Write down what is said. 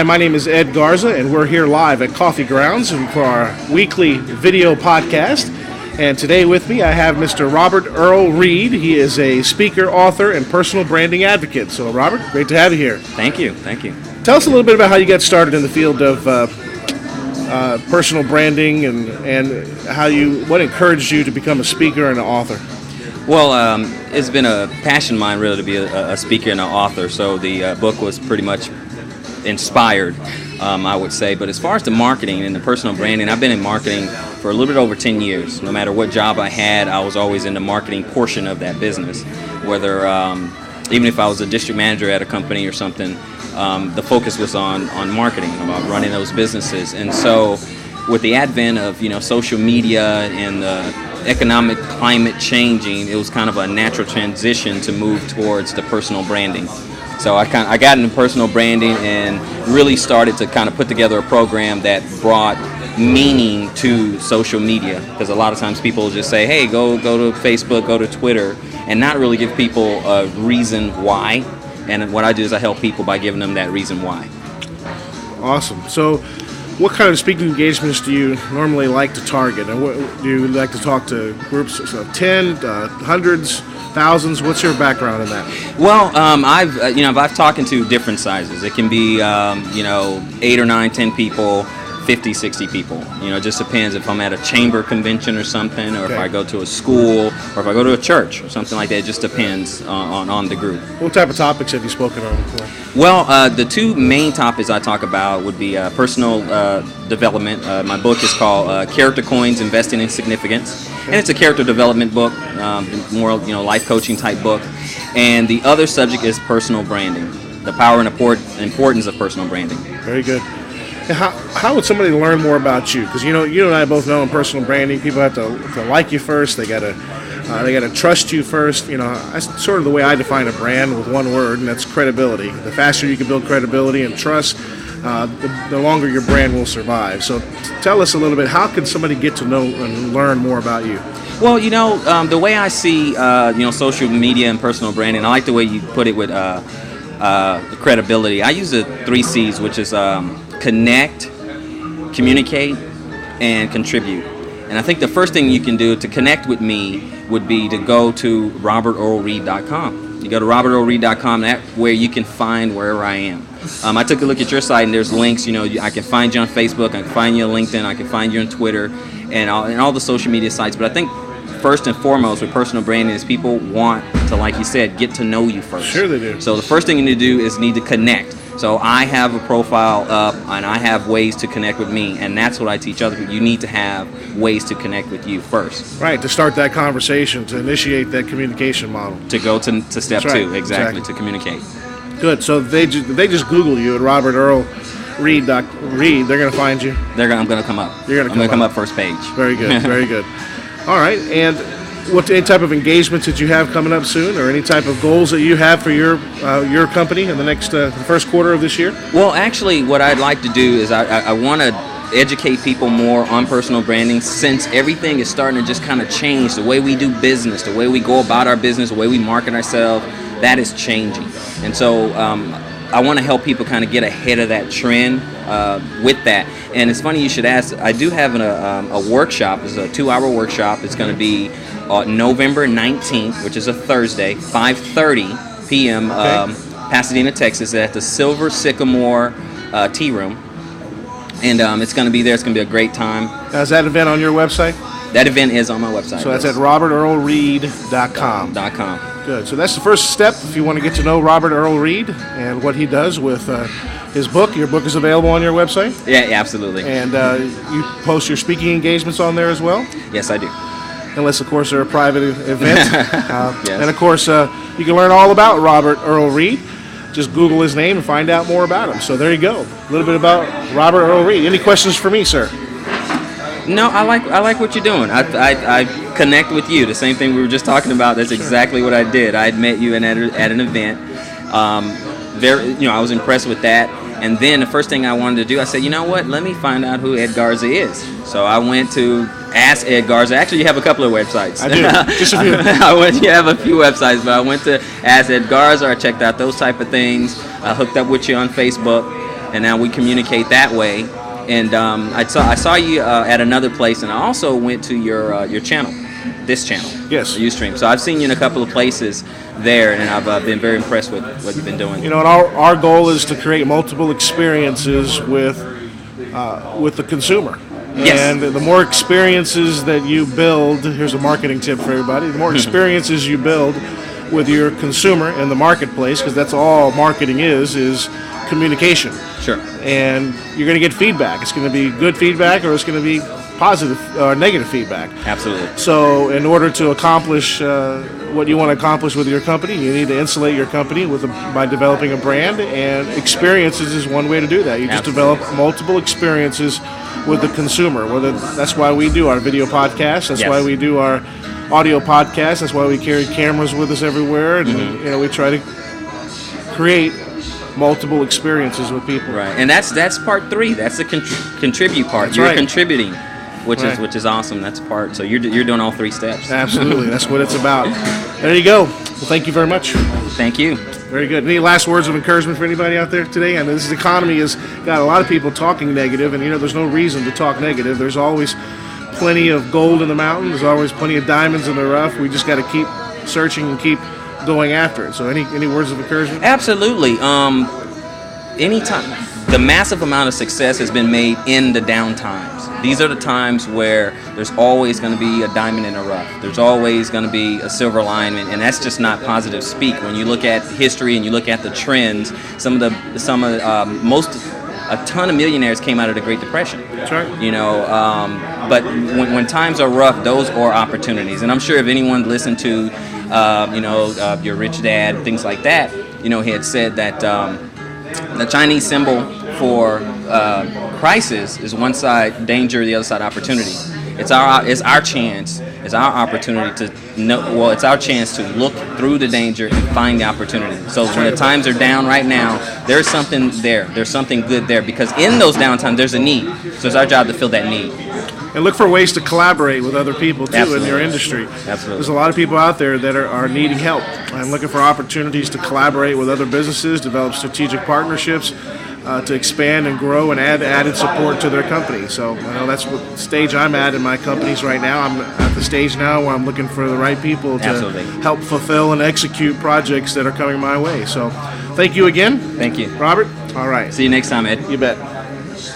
Hi, my name is Ed Garza, and we're here live at Coffee Grounds for our weekly video podcast. And today with me, I have Mr. Robert Earl Reed. He is a speaker, author, and personal branding advocate. So, Robert, great to have you here. Thank you. Tell us a little bit about how you got started in the field of personal branding and what encouraged you to become a speaker and an author. Well, it's been a passion of mine really to be a speaker and an author. So the book was pretty much inspired, I would say. But as far as the marketing and the personal branding, I've been in marketing for a little bit over 10 years. No matter what job I had, I was always in the marketing portion of that business. Whether even if I was a district manager at a company or something, the focus was on marketing, about running those businesses. And so with the advent of social media and the economic climate changing, it was kind of a natural transition to move towards the personal branding. So I got into personal branding and really started to kind of put together a program that brought meaning to social media, because a lot of times people just say, hey, go to Facebook, go to Twitter, and not really give people a reason why. And what I do is I help people by giving them that reason why. Awesome. So what kind of speaking engagements do you normally like to target? And what, do you like to talk to groups of 10, hundreds, thousands? What's your background in that? Well, I've talked to different sizes. It can be 8 or 9, 10 people, 50, 60 people. It just depends if I'm at a chamber convention or something, or if I go to a school, or if I go to a church or something like that. It just depends on the group. What type of topics have you spoken on before? Well, the two main topics I talk about would be personal development. My book is called Character Coins: Investing in Significance, and it's a character development book, more life coaching type book. And the other subject is personal branding, the power and importance of personal branding. Very good. How would somebody learn more about you? Because you and I both know in personal branding, people have to like you first. They gotta trust you first. That's sort of the way I define a brand with one word, and that's credibility. The faster you can build credibility and trust, the longer your brand will survive. So tell us a little bit. How can somebody get to know and learn more about you? Well, the way I see social media and personal branding, I like the way you put it with credibility. I use the 3 C's, which is connect, communicate, and contribute. And I think the first thing you can do to connect with me would be to go to robertearlreed.com. You go to robertearlreed.com, that's where you can find wherever I am. I took a look at your site, and there's links. I can find you on Facebook, I can find you on LinkedIn, I can find you on Twitter, and all the social media sites. But I think first and foremost with personal branding is people want to, like you said, get to know you first. Sure they do. So the first thing you need to do is need to connect. So I have a profile up, and I have ways to connect with me, and that's what I teach other people. You need to have ways to connect with you first. Right, to start that conversation, to initiate that communication model. To go to step right, 2, exactly, to communicate. Good. So they just Google you at Robert Earl Reed. They're going to find you. I'm going to come up. You're going to come up first page. Very good. Very good. All right, and any type of engagements that you have coming up soon, or any type of goals that you have for your company in the next first quarter of this year? Well, actually, what I'd like to do is I want to educate people more on personal branding, since everything is starting to just kind of change. The way we do business, the way we go about our business, the way we market ourselves, that is changing. And so I want to help people kind of get ahead of that trend with that. And it's funny you should ask. I do have a workshop. It's a 2-hour workshop. It's going to be November 19th, which is a Thursday, 5:30 p.m. Pasadena, Texas, at the Silver Sycamore Tea Room. And it's going to be there. It's going to be a great time. Now, is that event on your website? That event is on my website. So that's at robertearlreed.com. Good. So that's the first step if you want to get to know Robert Earl Reed and what he does with his book. Your book is available on your website? Yeah, absolutely. And you post your speaking engagements on there as well? Yes, I do. Unless, of course, they're a private event. Yes. And, of course, you can learn all about Robert Earl Reed. Just Google his name and find out more about him. So there you go. A little bit about Robert Earl Reed. Any questions for me, sir? No, I like what you're doing. I connect with you. The same thing we were just talking about. That's exactly what I did. I had met you at an event. I was impressed with that. And then the first thing I wanted to do, I said, you know what? Let me find out who Ed Garza is. So I went to Ask Ed Garza. Actually, you have a couple of websites. I do. Just a few. You have a few websites, but I went to Ask Ed Garza. I checked out those type of things. I hooked up with you on Facebook. and now we communicate that way. And I saw you at another place, and I also went to your channel, this channel, Yes. Ustream. So I've seen you in a couple of places there, and I've been very impressed with what you've been doing. You know, and our goal is to create multiple experiences with the consumer. Yes. And the more experiences that you build, here's a marketing tip for everybody, the more experiences you build with your consumer in the marketplace, because that's all marketing is communication. Sure. And you're going to get feedback. It's going to be good feedback, or it's going to be positive or negative feedback. Absolutely. So in order to accomplish what you want to accomplish with your company, you need to insulate your company by developing a brand, and experiences is one way to do that. You just Absolutely. develop multiple experiences with the consumer. That's why we do our video podcast. That's Yes. why we do our audio podcast. That's why we carry cameras with us everywhere, and you know, we try to create multiple experiences with people. Right, and that's part 3. That's the contribute part. That's You're right. contributing, which Right. is awesome. That's part. So you're doing all 3 steps. Absolutely, that's what it's about. There you go. Well, thank you very much. Thank you. Very good. Any last words of encouragement for anybody out there today? I know this economy has got a lot of people talking negative, and you know, there's no reason to talk negative. There's always plenty of gold in the mountain. There's always plenty of diamonds in the rough. We just got to keep searching and keep going after it. So any words of encouragement? Absolutely. Anytime, the massive amount of success has been made in the down times. These are the times where there's always going to be a diamond in the rough. There's always going to be a silver lining, and that's just not positive speak. When you look at history and you look at the trends, a ton of millionaires came out of the Great Depression. That's right. You know, but when times are rough, those are opportunities. And I'm sure if anyone listened to, your Rich Dad, things like that, you know, he had said that the Chinese symbol for crisis is one side danger, the other side opportunity. It's our chance. It's our opportunity to know. Well, it's our chance to look through the danger and find the opportunity. So when the times are down right now, there's something there. There's something good there, because in those downtimes there's a need. So it's our job to fill that need. And look for ways to collaborate with other people too. Absolutely. In your industry. Absolutely. There's a lot of people out there that are needing help. I'm looking for opportunities to collaborate with other businesses, develop strategic partnerships, to expand and grow and add added support to their company. So I know that's what stage I'm at in my companies right now. I'm at the stage now where I'm looking for the right people to Absolutely. help fulfill and execute projects that are coming my way. So thank you again. Thank you. Robert. All right. See you next time, Ed. You bet.